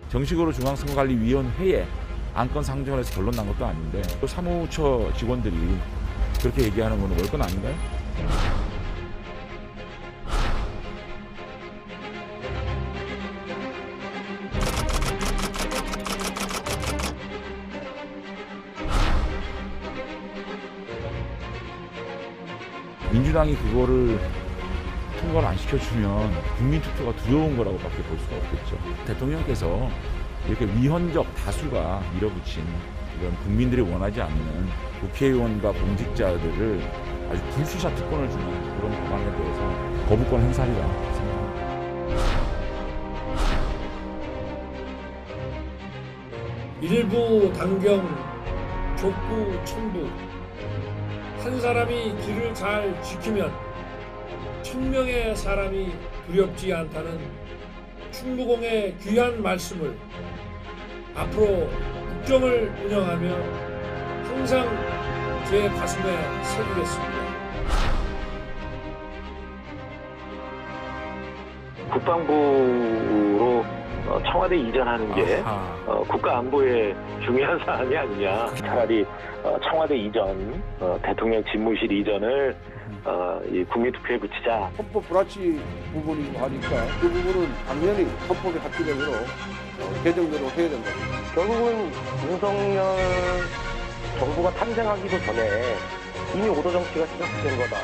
정식으로 중앙선거관리위원회에 안건 상정을 해서 결론 난 것도 아닌데 또 사무처 직원들이 그렇게 얘기하는 건 옳건 아닌가요? 민주당이 그거를 통과를 안 시켜주면 국민투표가 두려운 거라고밖에 볼 수가 없겠죠. 대통령께서 이렇게 위헌적 다수가 밀어붙인 이런 국민들이 원하지 않는 국회의원과 공직자들을 아주 불수사 특권을 주는 그런 법안에 대해서 거부권 행사리라 생각합니다. 일부 당경, 족구, 천부 한 사람이 길을 잘 지키면 1000명의 사람이 두렵지 않다는 충무공의 귀한 말씀을 앞으로 국정을 운영하며 항상 제 가슴에 새기겠습니다. 국방부로 청와대 이전하는 게 국가 안보에 중요한 사안이 아니냐. 차라리 청와대 이전, 대통령 집무실 이전을 이 국민투표에 붙이자. 헌법 불합치 부분이고 하니까 그 부분은 당연히 헌법의 합치대로 개정대로 해야 된다. 결국은 윤석열 정부가 탄생하기도 전에 이미 오도 정치가 시작된 거다.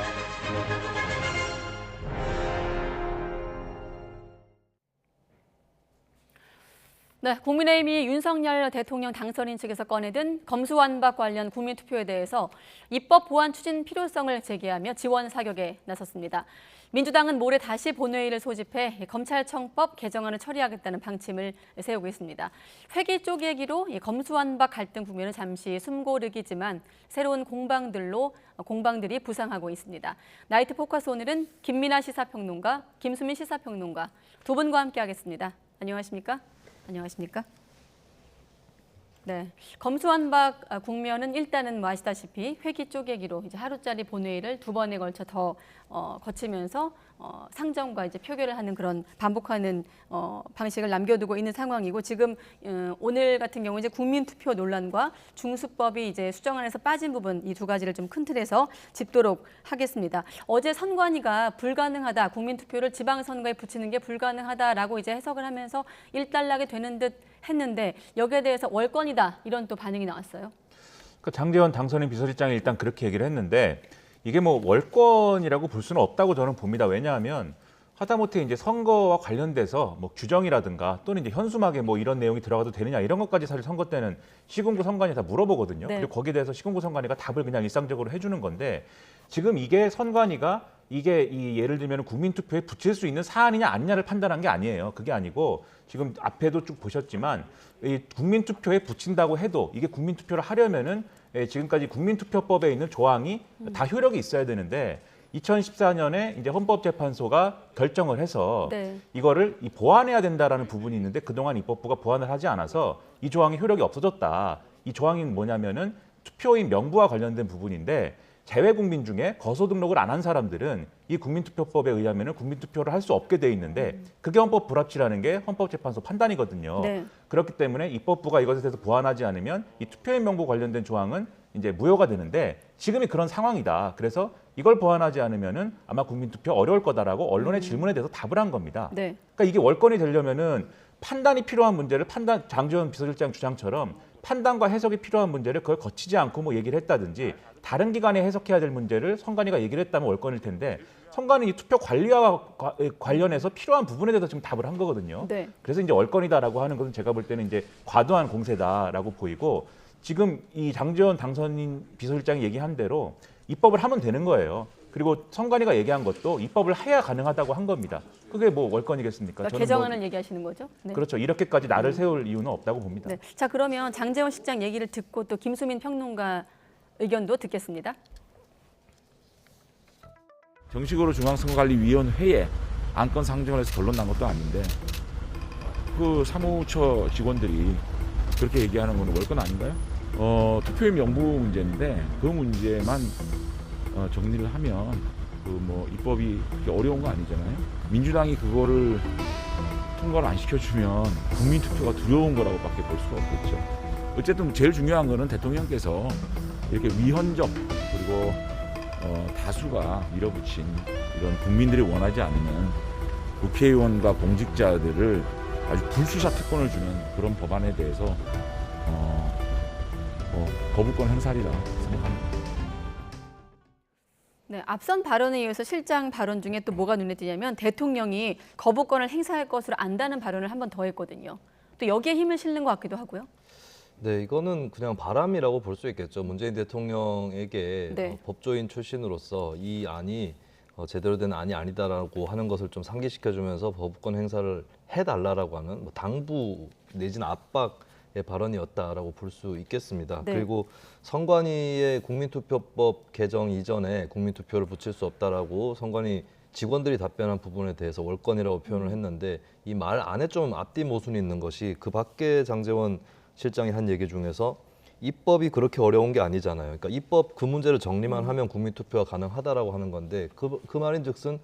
네, 국민의힘이 윤석열 대통령 당선인 측에서 꺼내든 검수완박 관련 국민투표에 대해서 입법 보완 추진 필요성을 제기하며 지원 사격에 나섰습니다. 민주당은 모레 다시 본회의를 소집해 검찰청법 개정안을 처리하겠다는 방침을 세우고 있습니다. 회기 쪼개기로 검수완박 갈등 국면은 잠시 숨고르기지만 새로운 공방들이 부상하고 있습니다. 나이트 포커스 오늘은 김민아 시사평론가, 김수민 시사평론가 두 분과 함께하겠습니다. 안녕하십니까? 안녕하십니까? 네, 검수완박 국면은 일단은 아시다시피 회기 쪼개기로 이제 하루짜리 본회의를 두 번에 걸쳐 더 거치면서 상정과 이제 표결을 하는 그런 반복하는 방식을 남겨두고 있는 상황이고 지금 오늘 같은 경우 이제 국민투표 논란과 중수법이 이제 수정안에서 빠진 부분 이 두 가지를 좀 큰 틀에서 짚도록 하겠습니다. 어제 선관위가 불가능하다, 국민투표를 지방선거에 붙이는 게 불가능하다라고 이제 해석을 하면서 일단락이 되는 듯 했는데 여기에 대해서 월권이다 이런 또 반응이 나왔어요. 그러니까 장제원 당선인 비서실장이 일단 그렇게 얘기를 했는데 이게 뭐 월권이라고 볼 수는 없다고 저는 봅니다. 왜냐하면 하다못해 이제 선거와 관련돼서 뭐 규정이라든가 또는 이제 현수막에 뭐 이런 내용이 들어가도 되느냐 이런 것까지 사실 선거 때는 시군구 선관위 다 물어보거든요. 네. 그리고 거기에 대해서 시군구 선관위가 답을 그냥 일상적으로 해주는 건데 지금 이게 선관위가 이게 예를 들면 국민투표에 붙일 수 있는 사안이냐 아니냐를 판단한 게 아니에요. 그게 아니고 지금 앞에도 쭉 보셨지만 이 국민투표에 붙인다고 해도 이게 국민투표를 하려면은 지금까지 국민투표법에 있는 조항이 다 효력이 있어야 되는데 2014년에 이제 헌법재판소가 결정을 해서 네. 이거를 보완해야 된다라는 부분이 있는데 그동안 입법부가 보완을 하지 않아서 이 조항이 효력이 없어졌다. 이 조항이 뭐냐면은 투표인 명부와 관련된 부분인데 재외국민 중에 거소 등록을 안 한 사람들은 이 국민투표법에 의하면 국민투표를 할 수 없게 돼 있는데 그게 헌법 불합치라는 게 헌법재판소 판단이거든요. 네. 그렇기 때문에 입법부가 이것에 대해서 보완하지 않으면 이 투표인 명부 관련된 조항은 이제 무효가 되는데 지금이 그런 상황이다. 그래서 이걸 보완하지 않으면은 아마 국민투표 어려울 거다라고 언론의 질문에 대해서 답을 한 겁니다. 네. 그러니까 이게 월권이 되려면은 판단이 필요한 문제를 장제원 비서실장 주장처럼 판단과 해석이 필요한 문제를 그걸 거치지 않고 뭐 얘기를 했다든지 다른 기관에 해석해야 될 문제를 선관위가 얘기를 했다면 월권일 텐데 선관위 투표 관리와 관련해서 필요한 부분에 대해서 지금 답을 한 거거든요. 네. 그래서 이제 월권이다라고 하는 것은 제가 볼 때는 이제 과도한 공세다라고 보이고 지금 이 장제원 당선인 비서실장이 얘기한 대로 입법을 하면 되는 거예요. 그리고 선관위가 얘기한 것도 입법을 해야 가능하다고 한 겁니다. 그게 뭐 월권이겠습니까? 그러니까 저는 개정안을 뭐, 얘기하시는 거죠? 네. 그렇죠. 이렇게까지 날을 세울 이유는 없다고 봅니다. 네. 자, 그러면 장제원 실장 얘기를 듣고 또 김수민 평론가 의견도 듣겠습니다. 정식으로 중앙선거관리위원회에 안건 상정을 해서 결론 난 것도 아닌데 그 사무처 직원들이 그렇게 얘기하는 건 옳건 아닌가요? 투표인 명부 문제인데 그 문제만 정리를 하면 그 뭐 입법이 그렇게 어려운 거 아니잖아요. 민주당이 그거를 통과를 안 시켜주면 국민투표가 두려운 거라고밖에 볼 수가 없겠죠. 어쨌든 제일 중요한 거는 대통령께서 이렇게 위헌적 그리고 다수가 밀어붙인 이런 국민들이 원하지 않는 국회의원과 공직자들을 아주 불수사 특권을 주는 그런 법안에 대해서 거부권 행사리라 생각합니다. 네, 앞선 발언에 이어서 실장 발언 중에 또 뭐가 눈에 띄냐면 대통령이 거부권을 행사할 것으로 안다는 발언을 한 번 더 했거든요. 또 여기에 힘을 실는 것 같기도 하고요. 네, 이거는 그냥 바람이라고 볼 수 있겠죠. 문재인 대통령에게 네. 법조인 출신으로서 이 안이 제대로 된 안이 아니다라고 하는 것을 좀 상기시켜주면서 거부권 행사를 해달라라고 하는 뭐 당부 내지는 압박의 발언이었다라고 볼 수 있겠습니다. 네. 그리고 선관위의 국민투표법 개정 이전에 국민투표를 붙일 수 없다라고 선관위 직원들이 답변한 부분에 대해서 월권이라고 표현을 했는데 이 말 안에 좀 앞뒤 모순이 있는 것이 그 밖에 장제원 실장이 한 얘기 중에서 입법이 그렇게 어려운 게 아니잖아요. 그러니까 입법 그 문제를 정리만 하면 국민투표가 가능하다라고 하는 건데 그 말인즉슨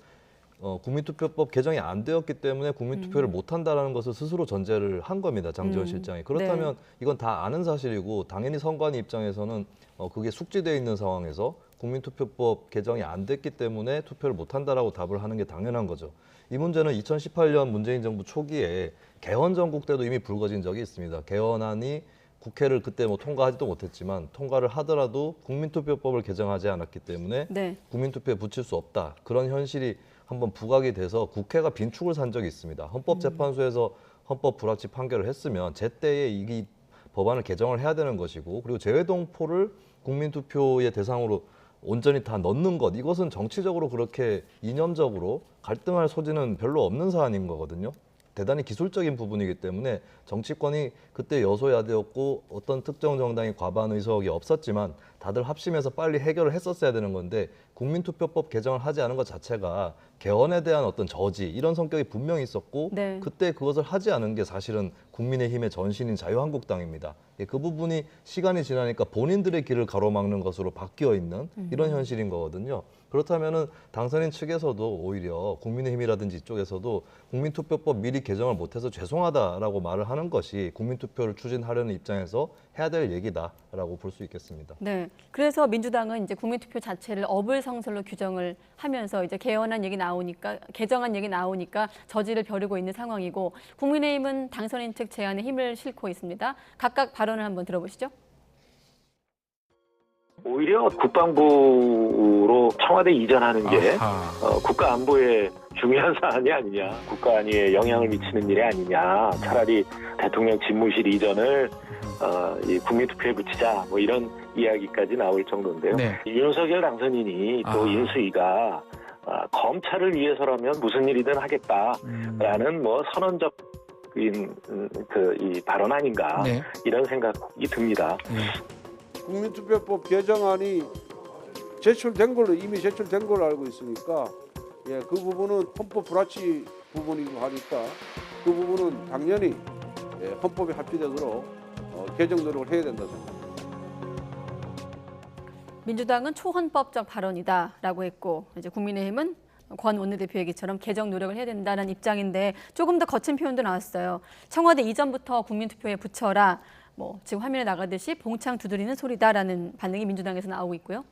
국민투표법 개정이 안 되었기 때문에 국민투표를 못 한다라는 것을 스스로 전제를 한 겁니다. 장제원 실장이. 그렇다면 이건 다 아는 사실이고 당연히 선관위 입장에서는 그게 숙지되어 있는 상황에서 국민투표법 개정이 안 됐기 때문에 투표를 못 한다라고 답을 하는 게 당연한 거죠. 이 문제는 2018년 문재인 정부 초기에 개헌 전국 때도 이미 불거진 적이 있습니다. 개헌안이 국회를 그때 뭐 통과하지도 못했지만 통과를 하더라도 국민투표법을 개정하지 않았기 때문에 네. 국민투표에 붙일 수 없다. 그런 현실이 한번 부각이 돼서 국회가 빈축을 산 적이 있습니다. 헌법재판소에서 헌법 불합치 판결을 했으면 제때에 이 법안을 개정을 해야 되는 것이고 그리고 재외동포를 국민투표의 대상으로 온전히 다 넣는 것 이것은 정치적으로 그렇게 이념적으로 갈등할 소지는 별로 없는 사안인 거거든요. 대단히 기술적인 부분이기 때문에 정치권이 그때 여소야대였고 어떤 특정 정당이 과반 의석이 없었지만 다들 합심해서 빨리 해결을 했었어야 되는 건데 국민투표법 개정을 하지 않은 것 자체가 개헌에 대한 어떤 저지 이런 성격이 분명히 있었고 네. 그때 그것을 하지 않은 게 사실은 국민의힘의 전신인 자유한국당입니다. 그 부분이 시간이 지나니까 본인들의 길을 가로막는 것으로 바뀌어 있는 이런 현실인 거거든요. 그렇다면은 당선인 측에서도 오히려 국민의힘이라든지 이쪽에서도 국민투표법 미리 개정을 못해서 죄송하다라고 말을 하는 것이 국민투표를 추진하려는 입장에서 해야 될 얘기다라고 볼 수 있겠습니다. 네. 그래서 민주당은 이제 국민투표 자체를 어불성설로 규정을 하면서 이제 개헌안 얘기 나오니까 개정안 얘기 나오니까 저지를 벼르고 있는 상황이고 국민의힘은 당선인 측 제안에 힘을 싣고 있습니다. 각각 발언을 한번 들어보시죠. 오히려 국방부로 청와대 이전하는 게 국가 안보에 중요한 사안이 아니냐, 국가 안위에 영향을 미치는 일이 아니냐, 차라리 대통령 집무실 이전을 이 국민투표에 붙이자 뭐 이런 이야기까지 나올 정도인데요. 네. 윤석열 당선인이 또 인수위가 검찰을 위해서라면 무슨 일이든 하겠다라는 뭐 선언적인 이 발언 아닌가 네. 이런 생각이 듭니다. 국민투표법 개정안이 제출된 걸로 이미 제출된 걸로 알고 있으니까 그 부분은 헌법 불합치 부분이고 하니까 그 부분은 당연히 헌법에 합치되도록 개정 노력을 해야 된다 생각합니다. 민주당은 초헌법적 발언이다라고 했고 이제 국민의힘은 권 원내대표 얘기처럼 개정 노력을 해야 된다는 입장인데 조금 더 거친 표현도 나왔어요. 청와대 이전부터 국민투표에 붙여라. 뭐 지금 화면에 나가듯이 봉창 두드리는 소리다라는 반응이 민주당에서 나오고 있고요.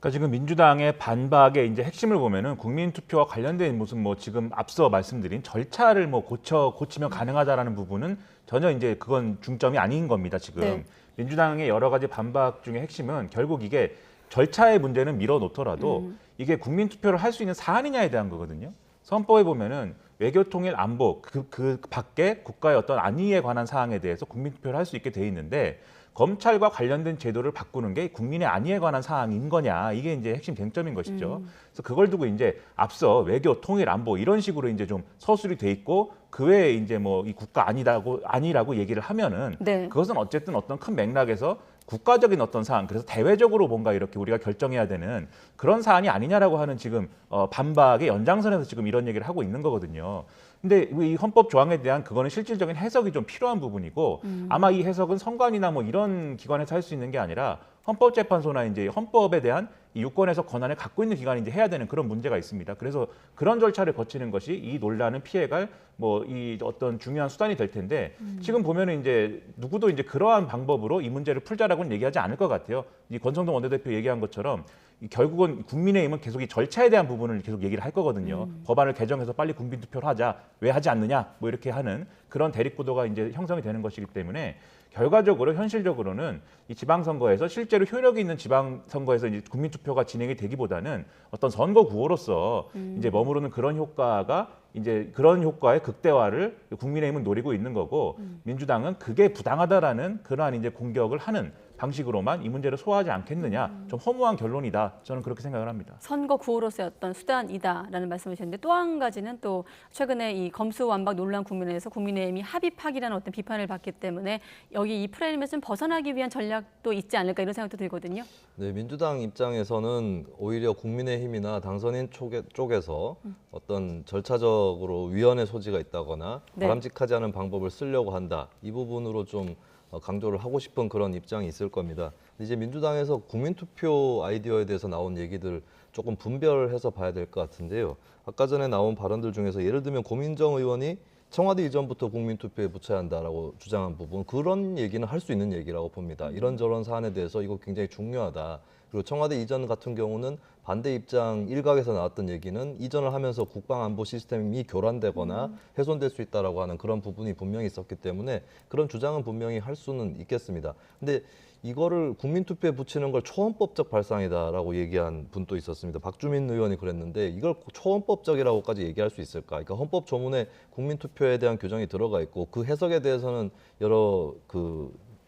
그러니까 지금 민주당의 반박의 이제 핵심을 보면은 국민투표와 관련된 무슨 뭐 지금 앞서 말씀드린 절차를 뭐 고치면 가능하다라는 부분은 전혀 이제 그건 중점이 아닌 겁니다. 지금 네. 민주당의 여러 가지 반박 중에 핵심은 결국 이게 절차의 문제는 밀어놓더라도 이게 국민투표를 할 수 있는 사안이냐에 대한 거거든요. 헌법에 보면은 외교통일 안보 그 밖에 국가의 어떤 안위에 관한 사항에 대해서 국민투표를 할 수 있게 돼 있는데 검찰과 관련된 제도를 바꾸는 게 국민의 안위에 관한 사항인 거냐 이게 이제 핵심 쟁점인 것이죠. 그래서 그걸 두고 이제 앞서 외교 통일 안보 이런 식으로 이제 좀 서술이 돼 있고 그 외에 이제 뭐 이 국가 아니라고 얘기를 하면은 네. 그것은 어쨌든 어떤 큰 맥락에서 국가적인 어떤 사안, 그래서 대외적으로 뭔가 이렇게 우리가 결정해야 되는 그런 사안이 아니냐라고 하는 지금 반박의 연장선에서 지금 이런 얘기를 하고 있는 거거든요. 근데 이 헌법 조항에 대한 그거는 실질적인 해석이 좀 필요한 부분이고 아마 이 해석은 선관위나 뭐 이런 기관에서 할 수 있는 게 아니라 헌법재판소나 이제 헌법에 대한 이 유권 해석 권한을 갖고 있는 기관이 이제 해야 되는 그런 문제가 있습니다. 그래서 그런 절차를 거치는 것이 이 논란을 피해갈 뭐 이 어떤 중요한 수단이 될 텐데 지금 보면은 이제 누구도 이제 그러한 방법으로 이 문제를 풀자라고는 얘기하지 않을 것 같아요. 이 권성동 원내대표 얘기한 것처럼 결국은 국민의힘은 계속 이 절차에 대한 부분을 계속 얘기를 할 거거든요. 법안을 개정해서 빨리 국민투표를 하자, 왜 하지 않느냐, 뭐 이렇게 하는 그런 대립구도가 이제 형성이 되는 것이기 때문에 결과적으로 현실적으로는 이 지방선거에서 실제로 효력이 있는 지방선거에서 이제 국민투표가 진행이 되기보다는 어떤 선거 구호로서 이제 머무르는 그런 효과가 이제 그런 효과의 극대화를 국민의힘은 노리고 있는 거고 민주당은 그게 부당하다라는 그러한 이제 공격을 하는 방식으로만 이 문제를 소화하지 않겠느냐, 좀 허무한 결론이다. 저는 그렇게 생각을 합니다. 선거 구호로서의 어떤 수단이다라는 말씀이셨는데 또 한 가지는 또 최근에 이 검수완박 논란 국면에서 국민의힘이 합의파기라는 어떤 비판을 받기 때문에 여기 이 프레임에서 좀 벗어나기 위한 전략도 있지 않을까 이런 생각도 들거든요. 네, 민주당 입장에서는 오히려 국민의힘이나 당선인 쪽에서 어떤 절차적으로 위헌의 소지가 있다거나 네. 바람직하지 않은 방법을 쓰려고 한다. 이 부분으로 좀 강조를 하고 싶은 그런 입장이 있을 겁니다. 이제 민주당에서 국민투표 아이디어에 대해서 나온 얘기들 조금 분별해서 봐야 될 것 같은데요. 아까 전에 나온 발언들 중에서 예를 들면 고민정 의원이 청와대 이전부터 국민투표에 붙여야 한다라고 주장한 부분, 그런 얘기는 할 수 있는 얘기라고 봅니다. 이런저런 사안에 대해서 이거 굉장히 중요하다. 그리고 청와대 이전 같은 경우는 반대 입장 일각에서 나왔던 얘기는 이전을 하면서 국방안보 시스템이 교란되거나 훼손될 수 있다라고 하는 그런 부분이 분명히 있었기 때문에 그런 주장은 분명히 할 수는 있겠습니다. 근데 이거를 국민투표에 붙이는 걸 초헌법적 발상이다라고 얘기한 분도 있었습니다. 박주민 의원이 그랬는데 이걸 초헌법적이라고까지 얘기할 수 있을까? 그러니까 헌법 조문에 국민투표에 대한 규정이 들어가 있고 그 해석에 대해서는 여러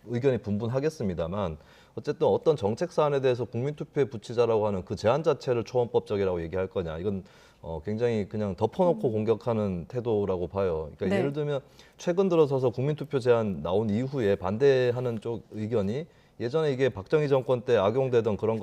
의견이 분분하겠습니다만 어쨌든 어떤 정책 사안에 대해서 국민투표에 붙이자라고 하는 그 제안 자체를 초헌법적이라고 얘기할 거냐, 이건 굉장히 그냥 덮어놓고 공격하는 태도라고 봐요. 그러니까 네. 예를 들면 최근 들어서서 국민투표 제안 나온 이후에 반대하는 쪽 의견이 예전에 이게 박정희 정권 때 악용되던 그런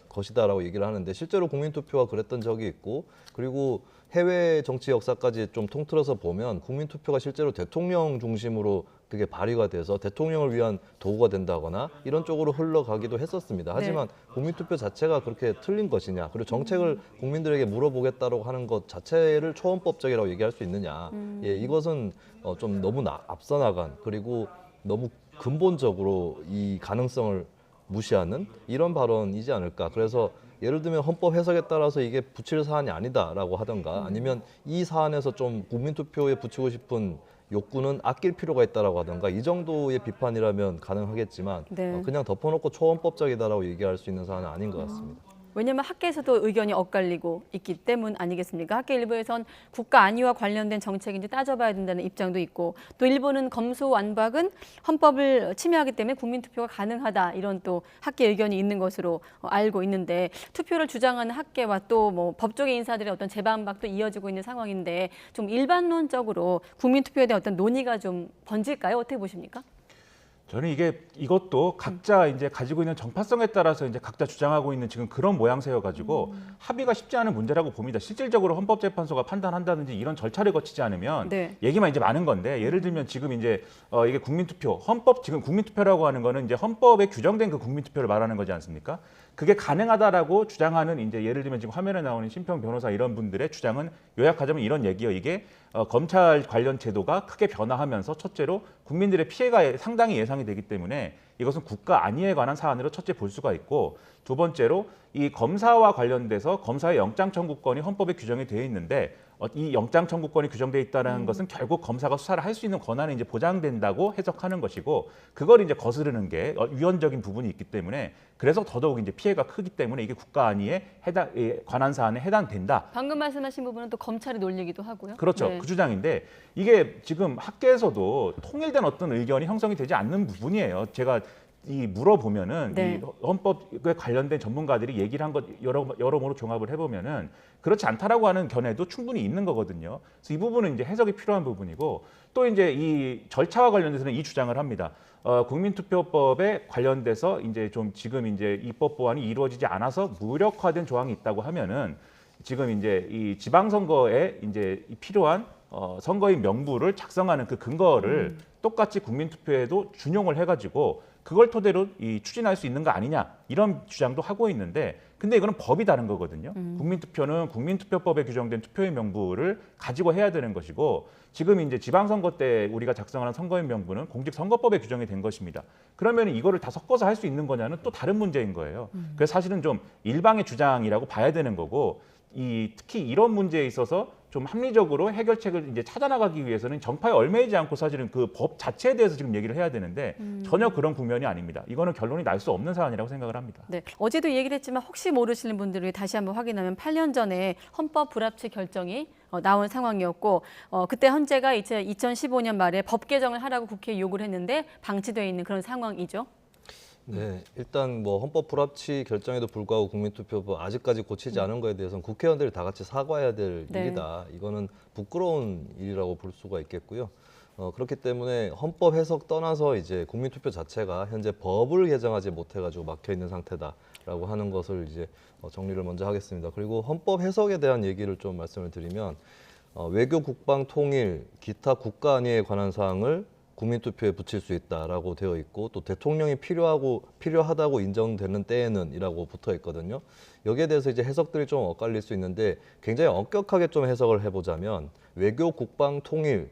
것이다라고 얘기를 하는데 실제로 국민투표가 그랬던 적이 있고, 그리고 해외 정치 역사까지 좀 통틀어서 보면 국민투표가 실제로 대통령 중심으로 그게 발휘가 돼서 대통령을 위한 도구가 된다거나 이런 쪽으로 흘러가기도 했었습니다. 하지만 국민투표 자체가 그렇게 틀린 것이냐, 그리고 정책을 국민들에게 물어보겠다고 하는 것 자체를 초헌법적이라고 얘기할 수 있느냐, 예, 이것은 좀 너무 앞서 나간, 그리고 너무 근본적으로 이 가능성을 무시하는 이런 발언이지 않을까. 그래서 예를 들면 헌법 해석에 따라서 이게 붙일 사안이 아니다라고 하던가, 아니면 이 사안에서 좀 국민투표에 붙이고 싶은 욕구는 아낄 필요가 있다라고 하던가, 이 정도의 비판이라면 가능하겠지만 네. 그냥 덮어놓고 초헌법적이다라고 얘기할 수 있는 사안은 아닌 것 같습니다. 왜냐하면 학계에서도 의견이 엇갈리고 있기 때문 아니겠습니까? 학계 일부에선 국가 안위와 관련된 정책인지 따져봐야 된다는 입장도 있고, 또 일부는 검수완박은 헌법을 침해하기 때문에 국민투표가 가능하다, 이런 또 학계 의견이 있는 것으로 알고 있는데, 투표를 주장하는 학계와 또 뭐 법조계 인사들의 어떤 재반박도 이어지고 있는 상황인데 좀 일반론적으로 국민투표에 대한 어떤 논의가 좀 번질까요? 어떻게 보십니까? 저는 이것도 각자 이제 가지고 있는 정파성에 따라서 이제 각자 주장하고 있는 지금 그런 모양새여 가지고 합의가 쉽지 않은 문제라고 봅니다. 실질적으로 헌법재판소가 판단한다든지 이런 절차를 거치지 않으면 네. 얘기만 이제 많은 건데, 예를 들면 지금 이제 이게 국민투표, 지금 국민투표라고 하는 거는 이제 헌법에 규정된 그 국민투표를 말하는 거지 않습니까? 그게 가능하다라고 주장하는, 이제 예를 들면 지금 화면에 나오는 심평 변호사 이런 분들의 주장은 요약하자면 이런 얘기예요. 이게 검찰 관련 제도가 크게 변화하면서 첫째로 국민들의 피해가 상당히 예상이 되기 때문에 이것은 국가 안위에 관한 사안으로 첫째 볼 수가 있고, 두 번째로 이 검사와 관련돼서 검사의 영장 청구권이 헌법에 규정이 되어 있는데 이 영장 청구권이 규정되어 있다는 것은 결국 검사가 수사를 할 수 있는 권한이 이제 보장된다고 해석하는 것이고, 그걸 이제 거스르는 게 위헌적인 부분이 있기 때문에, 그래서 더더욱 이제 피해가 크기 때문에 이게 국가 안위에 관한 사안에 해당된다. 방금 말씀하신 부분은 또 검찰이 놀리기도 하고요. 그렇죠. 네. 그 주장인데 이게 지금 학계에서도 통일된 어떤 의견이 형성이 되지 않는 부분이에요. 제가 물어보면은 네. 이 헌법에 관련된 전문가들이 얘기를 한 것 여러모로 종합을 해보면은 그렇지 않다라고 하는 견해도 충분히 있는 거거든요. 그래서 이 부분은 이제 해석이 필요한 부분이고, 또 이제 이 절차와 관련돼서는 이 주장을 합니다. 국민투표법에 관련돼서 이제 좀 지금 이제 입법 보완이 이루어지지 않아서 무력화된 조항이 있다고 하면은 지금 이제 이 지방선거에 이제 필요한 선거인 명부를 작성하는 그 근거를 똑같이 국민투표에도 준용을 해가지고 그걸 토대로 추진할 수 있는 거 아니냐 이런 주장도 하고 있는데 근데 이거는 법이 다른 거거든요. 국민투표는 국민투표법에 규정된 투표인 명부를 가지고 해야 되는 것이고 지금 이제 지방선거 때 우리가 작성하는 선거인 명부는 공직선거법에 규정이 된 것입니다. 그러면 이거를 다 섞어서 할 수 있는 거냐는 또 다른 문제인 거예요. 그래서 사실은 좀 일방의 주장이라고 봐야 되는 거고 특히 이런 문제에 있어서 좀 합리적으로 해결책을 이제 찾아나가기 위해서는 정파에 얽매이지 않고 사실은 그 법 자체에 대해서 지금 얘기를 해야 되는데 전혀 그런 국면이 아닙니다. 이거는 결론이 날 수 없는 사안이라고 생각을 합니다. 네, 어제도 얘기를 했지만 혹시 모르시는 분들이 다시 한번 확인하면 8년 전에 헌법 불합치 결정이 나온 상황이었고 그때 헌재가 이제 2015년 말에 법 개정을 하라고 국회에 요구를 했는데 방치되어 있는 그런 상황이죠. 네, 일단 뭐 헌법 불합치 결정에도 불구하고 국민투표법 아직까지 고치지 않은 거에 대해서는 국회의원들이 다 같이 사과해야 될 네. 일이다. 이거는 부끄러운 일이라고 볼 수가 있겠고요. 그렇기 때문에 헌법 해석 떠나서 이제 국민투표 자체가 현재 법을 개정하지 못해가지고 막혀 있는 상태다라고 하는 것을 이제 정리를 먼저 하겠습니다. 그리고 헌법 해석에 대한 얘기를 좀 말씀을 드리면 외교, 국방, 통일, 기타 국가 안위에 관한 사항을 국민투표에 붙일 수 있다라고 되어 있고 또 대통령이 필요하다고 인정되는 때에는이라고 붙어 있거든요. 여기에 대해서 이제 해석들이 좀 엇갈릴 수 있는데 굉장히 엄격하게 좀 해석을 해보자면 외교, 국방, 통일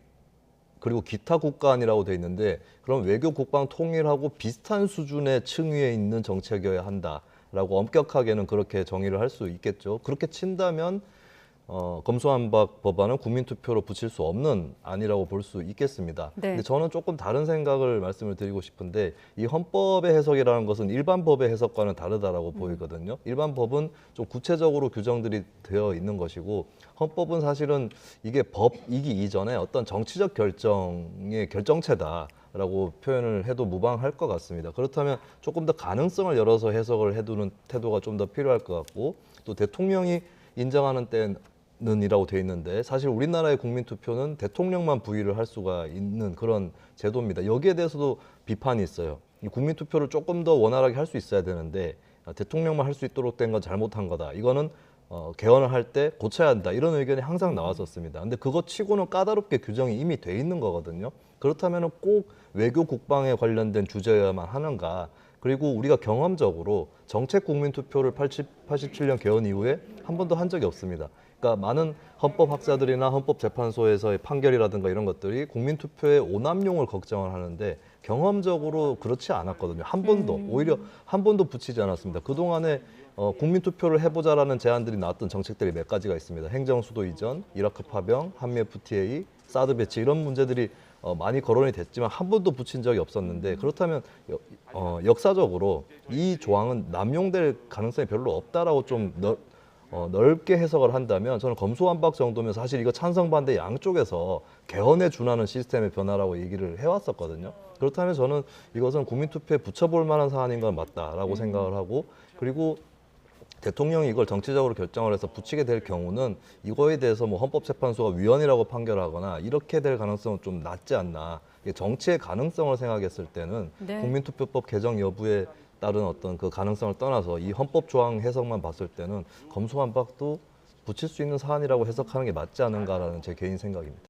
그리고 기타 국가안이라고 돼 있는데 그럼 외교, 국방, 통일하고 비슷한 수준의 층위에 있는 정책이어야 한다라고 엄격하게는 그렇게 정의를 할 수 있겠죠. 그렇게 친다면 검수완박 법안은 국민투표로 붙일 수 없는 안이라고 볼 수 있겠습니다. 네. 근데 저는 조금 다른 생각을 말씀을 드리고 싶은데 이 헌법의 해석이라는 것은 일반 법의 해석과는 다르다라고 보이거든요. 일반 법은 좀 구체적으로 규정들이 되어 있는 것이고 헌법은 사실은 이게 법이기 이전에 어떤 정치적 결정의 결정체다라고 표현을 해도 무방할 것 같습니다. 그렇다면 조금 더 가능성을 열어서 해석을 해두는 태도가 좀 더 필요할 것 같고 또 대통령이 인정하는 때는 이라고 돼 있는데 사실 우리나라의 국민투표는 대통령만 부의를 할 수가 있는 그런 제도입니다. 여기에 대해서도 비판이 있어요. 이 국민투표를 조금 더 원활하게 할 수 있어야 되는데 대통령만 할 수 있도록 된 건 잘못한 거다. 이거는 개헌을 할 때 고쳐야 한다. 이런 의견이 항상 나왔었습니다. 근데 그거 치고는 까다롭게 규정이 이미 돼 있는 거거든요. 그렇다면 꼭 외교 국방에 관련된 주제여야만 하는가? 그리고 우리가 경험적으로 정책 국민투표를 87년 개헌 이후에 한 번도 한 적이 없습니다. 그러니까 많은 헌법학자들이나 헌법재판소에서의 판결이라든가 이런 것들이 국민투표의 오남용을 걱정을 하는데 경험적으로 그렇지 않았거든요. 한 번도 오히려 한 번도 붙이지 않았습니다. 그동안에 국민투표를 해보자라는 제안들이 나왔던 정책들이 몇 가지가 있습니다. 행정수도 이전, 이라크 파병, 한미 FTA, 사드 배치 이런 문제들이 많이 거론이 됐지만 한 번도 붙인 적이 없었는데 그렇다면 역사적으로 이 조항은 남용될 가능성이 별로 없다라고 좀 넓게 해석을 한다면 저는 검수완박 정도면 사실 이거 찬성 반대 양쪽에서 개헌에 준하는 시스템의 변화라고 얘기를 해왔었거든요. 그렇다면 저는 이것은 국민투표에 붙여볼 만한 사안인 건 맞다라고 생각을 하고 그리고 대통령이 이걸 정치적으로 결정을 해서 붙이게 될 경우는 이거에 대해서 뭐 헌법재판소가 위헌이라고 판결하거나 이렇게 될 가능성은 좀 낮지 않나. 정치의 가능성을 생각했을 때는 네. 국민투표법 개정 여부에 따른 어떤 그 가능성을 떠나서 이 헌법 조항 해석만 봤을 때는 검수완박도 붙일 수 있는 사안이라고 해석하는 게 맞지 않은가라는 제 개인 생각입니다.